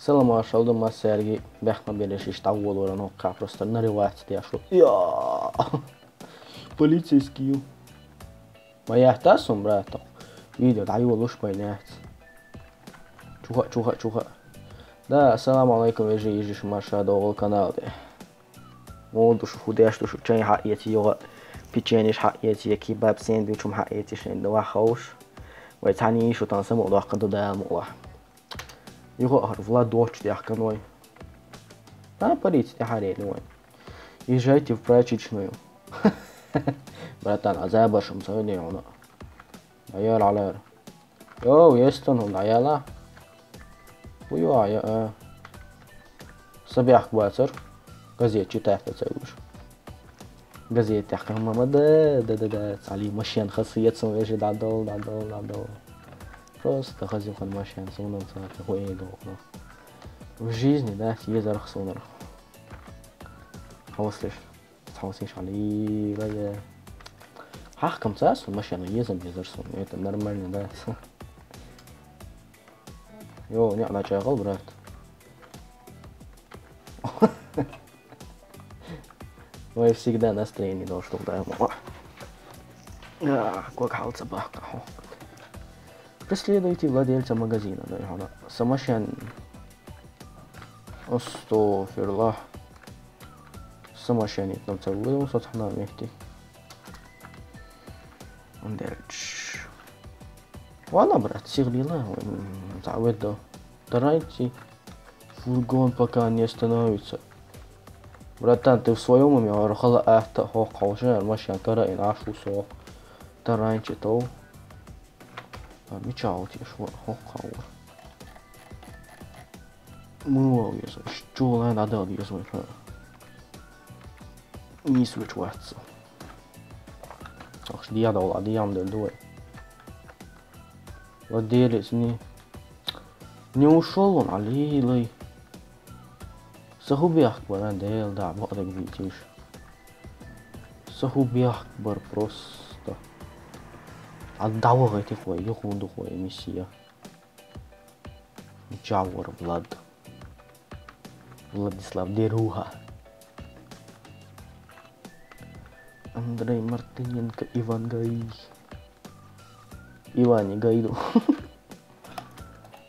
Салам ашалду массерги бяхма белешиш тавволора нокка просто наривать яшу. Я полицейский. Моя тасум брата. Видео даю луш байнят. Чуха. Да, ассаламу алейкум ежи маша до канал. Молду шухудяш душу чай хаети йога печенье хаети кебаб сэндвич хаети шен два хауш. Вай тани шу тан само лах каду да мола. Його Влад дочь яхканой. А парить тяхарели мой. Езжайте в прачечную. Братан, а забашем сегодня она. Аял алер. Йоу, есть он, аяла. Уйо, я. Собях бацар. Газет читать поцелуешь. Газет яхкан мама да. Цали машин хасыецом вежи дадол. Просто хазил хан машин сонан царь хуэйдо. В жизни, да, езарх сонар. Хауслиш. Хаусиш али, да. Хахкам цасу машину езам езарсон. Это нормально, да. Йо, не начал, брат. Ой, всегда настроение должно быть. Как хаутся бахка. Преследуйте владельца магазина. Самошен. Астафирлах. Самошенит нам целую сатхна мехти. Ондерч. Вала, брат, сиглила. Заведу. Тарайте. Фургон пока не остановится. Братан, ты в своем уме архала ахта хохаушен машин кара и нашу сох. Таранче то. Мечал тебе шо хохаур. Муал я что ла надо я свой. Не случается. Ах, я дал адиам del дуэ. Владелец не ушел он, алилой. Сахубях бар дел да вот так видишь. Сахубях бар просто. Отдавал эти хуй, юхунду хуй миссия. Чавор Владислав Деруха. Андрей Мартыненко, Иван Гаи. Иване Гайду.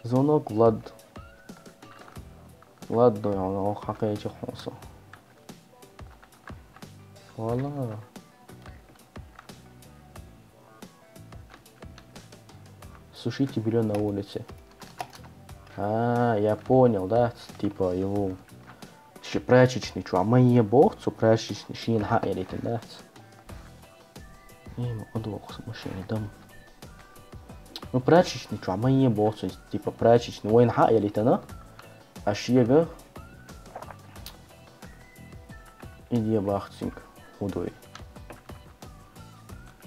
Звонок Влад. Ладно, он хакаете хонсо. Вуаля. Сушите белье на улице. А, я понял, да? Типа его прачечный, а мои богцу прачечный шин хаэритен, да? Ему одох с машиной дам. Ну прачечный, а мои богцу типа прачечный, воин хаэритен, да? А шиега иди бахцинг худой.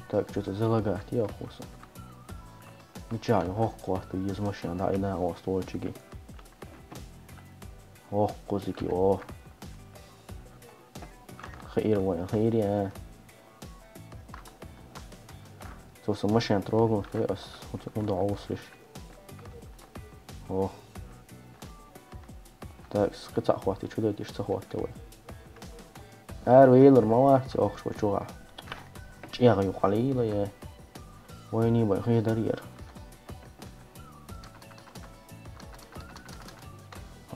Так, что-то залагать, я охоса. Ничего, хохко, ты из машины, да, и на столчики. Ох, козыки, о. Хейр, я. Со машин трогал, ты вот услышь. О. Так, скоца хватит, что ты что хватит. Вейлер, маварти, ох, что чуга. Чега юхалила, я. Ой, не бой, хейдарьер.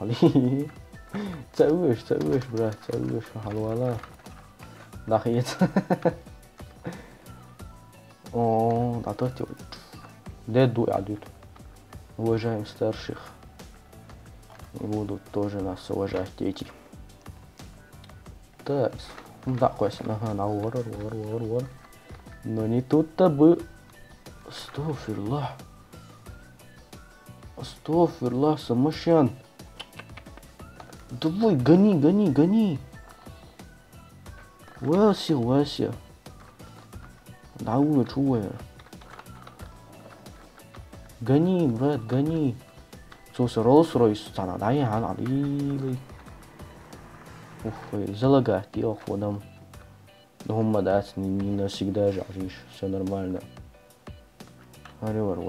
Ali, целуешь, брат, целуешь, халуала. Дахиет. О, да то ты. Деду адут. Уважаем старших. И будут тоже нас уважать дети. Так, да, question, ага, на вор. Но не тут-то бы. Астафирлах, самошан. Давай, гони. Вася. Да, чуя. Гони, брат, гони. Соса Rolls-Royce, цана, да, я али. Ух, залагать, я ходом. Дома, да, не навсегда жаришь, все нормально. Аревар,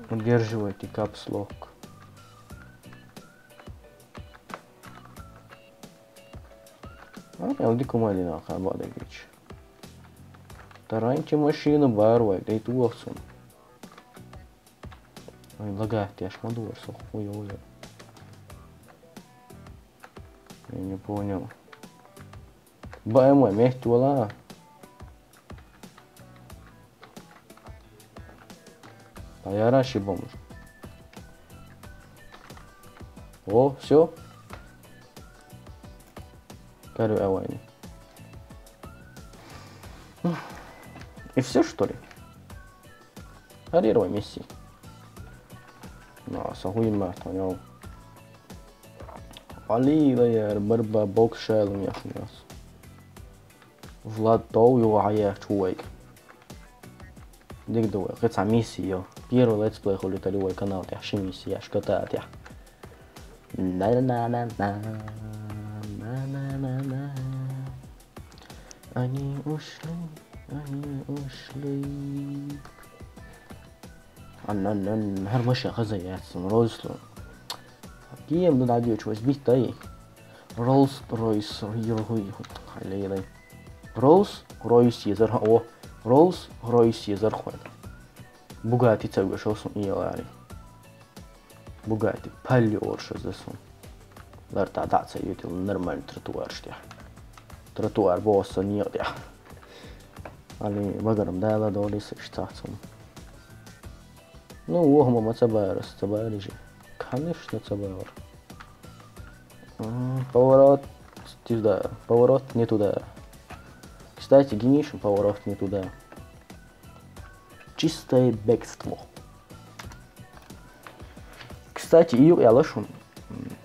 Удерживайте капслок. Я удику малина хабада гич. Таранчи машину барвай, дай туахсун. Ой, лагает, я ж мадур, ой. Я не понял. БМ, мехть вала. А я раньше бомж. О, все. Карю авайни. И все, что ли? Арировай Месси. На, сахуйма, понял. Али, да я борьба бокшел у меня сейчас. Влад Доу его ая чувак. Дик дуэ, это миссия. Первый летсплей холиталевой канал, я ши миссия, шкота я. Они ушли. هر ماشي خزي رولز كيم دون عادي شو بيت تاي رولز رويس هي علي رولز رويس يزر هو رولز رويس يزر خوين بوغاتي تسوي شو سون يعني بوغاتي بالي اورش زسون لرتا داتس يوتي نورمال тротуар босса нет я али багарам дала доли сыштатсум. Ну, охма мацабайрас, цабайрижи. Конечно, цабайр. Поворот туда, поворот не туда. Кстати, генишь, поворот не туда. Чистое бегство. Кстати, я лошу.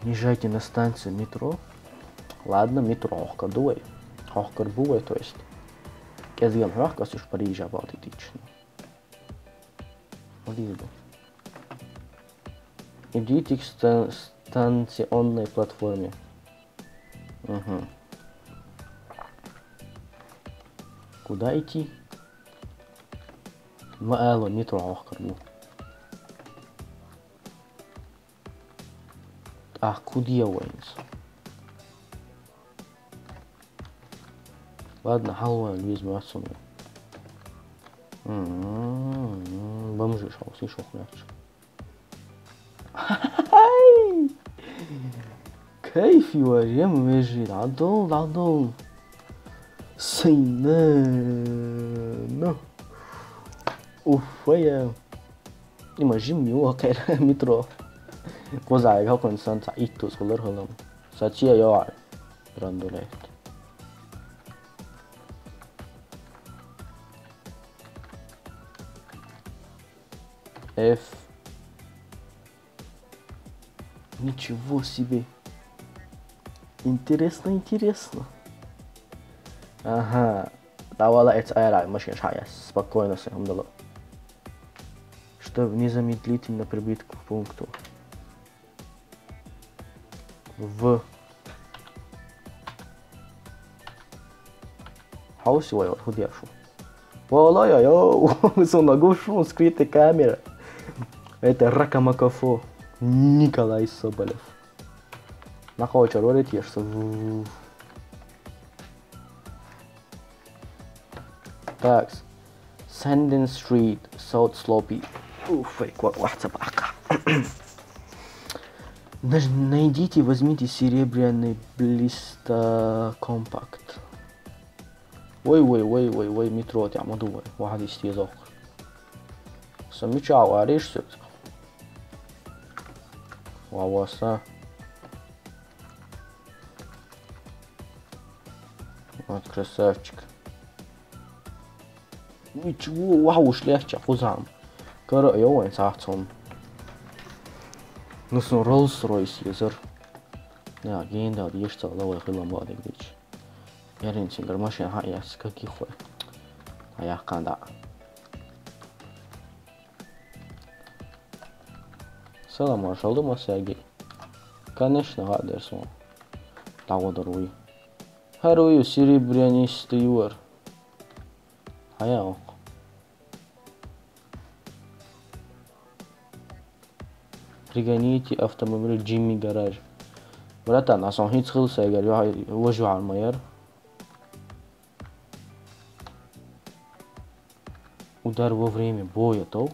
Езжайте на станцию метро. Ладно, метро, хоккадуй. Хоккарбуй, то есть. Kezdjem rahkasztos Parízsába atitično. Либо. Идите к станционной платформе. Угу. Куда идти? Маэло, метро Охкарбу. Ах, куда воинс? Ладно, халва, Львиз Массуми. Бомжи шел, слышал хлябчик. Кайфи варем вежит, адол. Сейна. Уфая. Imagine eu quero метро. Cosaเขาคนสันสายตุสกุลเลอร์ฮลมสัจเชียยอดรันดูเลยF. Ничего себе. Интересно. Ага. Давала это аэра, машина шая. Спокойно, алхамдулилlah. Чтобы незамедлительно прибыть к пункту. В. Хауси вайор, худяшу. Вала я, сонагушу, скрытая камера. Это Ракамакафо Николай Соболев. Нахоча ролит ешься. Так. Sandin Street, South Sloppy. Фейк, вот собака. Найдите, возьмите серебряный блиста компакт. Ой, метро тебя мадувай. واحد يستيزوك. Самичау, аришься. Ваваса. Вот красавчик. Ничего, вау, шляхча, хузам. Кара, я вон сахцом. Ну, сон Rolls-Royce езер. Я генда, ешься, лавай хилам бадик дич. Я ринсингер машин, ха, я скаки хуй. А я канда. Салам, маршалду масяги. Конечно, гадерсон. Тагодаруй. Харую серебрянистый юр. А я ок. пригоните автомобиль Джимми гараж. Братан, асон ҳеҷ хилса агар вожу алмаяр. Удар во время боя, то?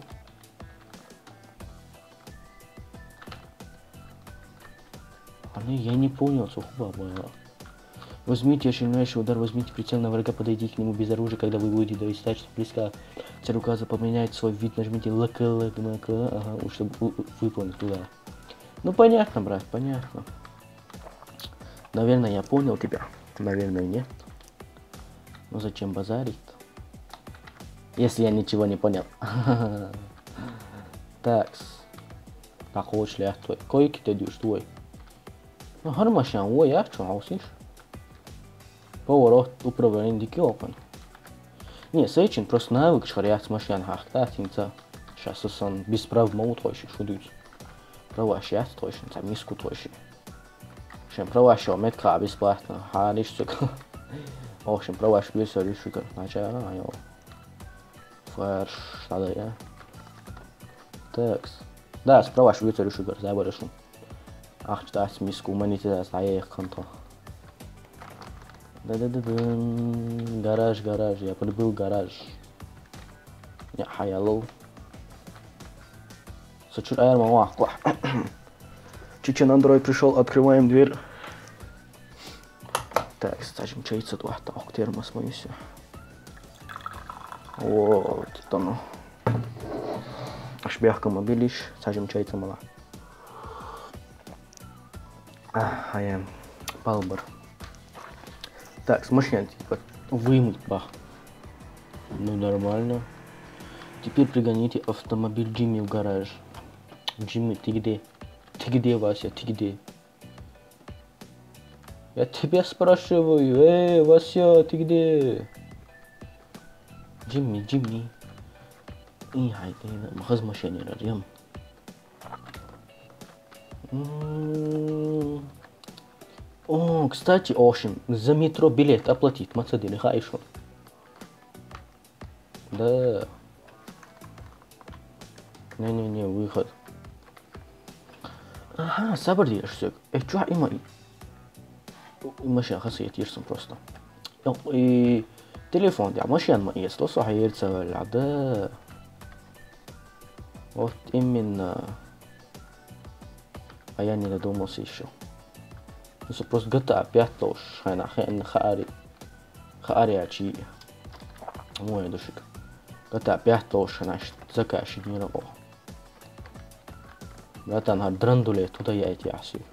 Я не понял, сухуба была. Возьмите ошибающий удар, возьмите прицел на врага, подойдите к нему без оружия, когда вы будете достаточно близко. Рука поменяет свой вид, нажмите ЛК, чтобы выполнить удар. Ну понятно, брат, понятно. Наверное, я понял тебя. Наверное, нет. Ну зачем базарить-то? Если я ничего не понял. Такс. Похож ли твой? Койки ты идешь твой? Ну хармашан, ой, я что, хаусишь? Поворот управление дикиопан. Не, сейчин просто навык шхарят машин хахта тинца. Сейчас он без прав могут точно шудуть. Права сейчас точно, там миску точно. Чем права что метка бесплатно, лишь сука. В общем, права что без решика. Начало, айо. Фарш, надо я. Такс. Да, справа что без решика, заборешу. Ах, что миску монетизация, а я их конто. Гараж, я полюбил гараж. Я хаялол. Сочур аэрма вахкла. Чечен Android пришел, открываем дверь. Так, стажим чайца два, так, термос мой все. Вот это ну. Аж бяхка мобилиш, стажим чайца мала. Хаям, палбар. Так, с машины типа вымыть бах. Ну нормально. Теперь пригоните автомобиль Джимми в гараж. Джимми, ты где? Ты где, Вася? Ты где? Я тебя спрашиваю. Вася, ты где? Джимми. И хайди, махаз машине радием. О, кстати, Ошим, за метро билет оплатить, мацадили, хайшо. Да. Не, выход. Ага, сабр диршсек. Чё има машина хасиет ирсом просто. И телефон, да, машина есть, то сахирца вلا, да. Вот именно. А я не додумался еще. Это просто GTA 5 тоже, хаари ачи. Мой душик. GTA 5 тоже, значит, заказчик не работал. Братан, драндуле, туда я эти аси.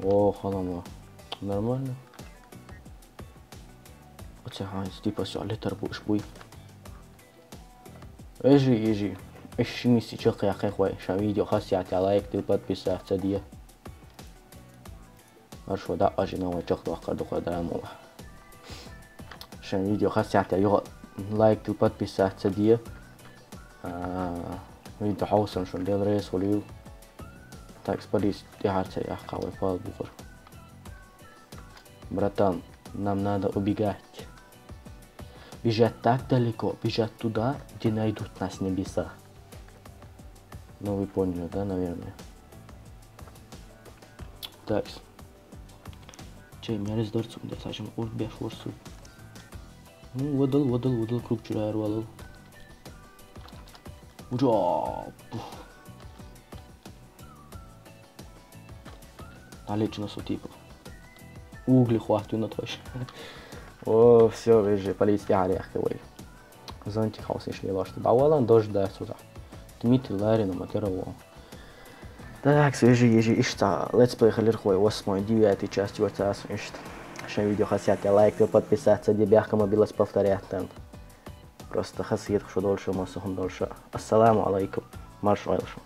О, халама. Нормально. Вот типа все, литр будешь буй. Ежи. Ещё не сейчас я хай, что видео хасят, лайк, ты подписаться, dia. Хорошо, да, аж новый чёрт вахар духой драму. Что видео хасят, я лайк, ты подписаться, dia. Видео хаусом, что делал рейс волю. Так, спались, я харца, я хавай пал бухар. Братан, нам надо убегать. Бежать так далеко, бежать туда, где найдут нас небеса. Ну вы поняли, да, наверное. Так. Чей, меня раздорцу, да, сажем, урбя форсу. Ну, водал, круг чурайр валал. Ура! Налечено со типов. Угли хватит на точно. О, все, вижу, полиция عليك كوي. Зонтик хаус еще лаш. Давала дождь да сюда. Тмит ларина матерого. Так, свежий ежи ишта. Let's play халир хой 8-9 часть вот раз ишта. Что видео хотят, лайк, подписаться, дебяхка мобилась повторять там. Просто хасид, что дольше, массу дольше. Ассаламу алейкум. Марш вайлшу.